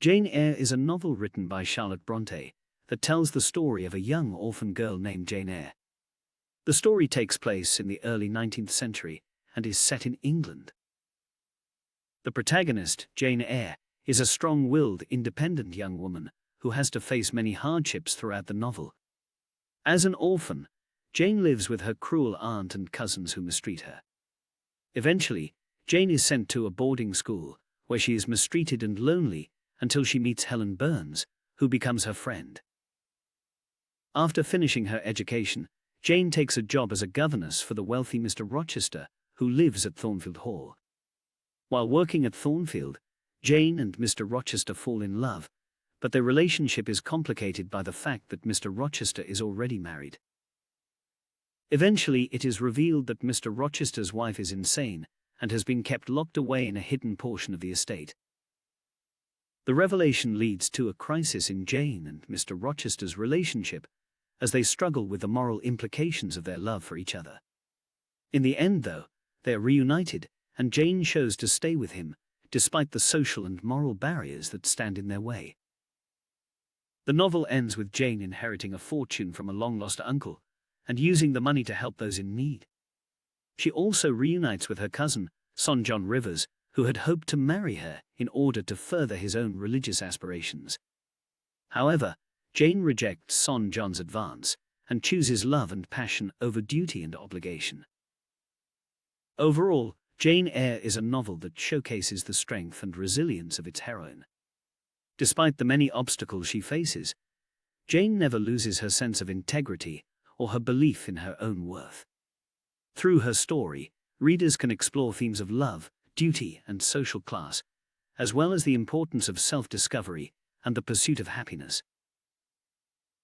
Jane Eyre is a novel written by Charlotte Bronte that tells the story of a young orphan girl named Jane Eyre. The story takes place in the early 19th century and is set in England. The protagonist, Jane Eyre, is a strong-willed, independent young woman who has to face many hardships throughout the novel. As an orphan, Jane lives with her cruel aunt and cousins who mistreat her. Eventually, Jane is sent to a boarding school where she is mistreated and lonely until she meets Helen Burns, who becomes her friend. After finishing her education, Jane takes a job as a governess for the wealthy Mr. Rochester, who lives at Thornfield Hall. While working at Thornfield, Jane and Mr. Rochester fall in love, but their relationship is complicated by the fact that Mr. Rochester is already married. Eventually, it is revealed that Mr. Rochester's wife is insane and has been kept locked away in a hidden portion of the estate. The revelation leads to a crisis in Jane and Mr. Rochester's relationship as they struggle with the moral implications of their love for each other. In the end, though, they are reunited, and Jane chose to stay with him, despite the social and moral barriers that stand in their way. The novel ends with Jane inheriting a fortune from a long-lost uncle and using the money to help those in need. She also reunites with her cousin, Son John Rivers, who had hoped to marry her in order to further his own religious aspirations. However, Jane rejects Son John's advance and chooses love and passion over duty and obligation. Overall, Jane Eyre is a novel that showcases the strength and resilience of its heroine. Despite the many obstacles she faces, Jane never loses her sense of integrity or her belief in her own worth. Through her story, readers can explore themes of love, duty, and social class, as well as the importance of self-discovery and the pursuit of happiness.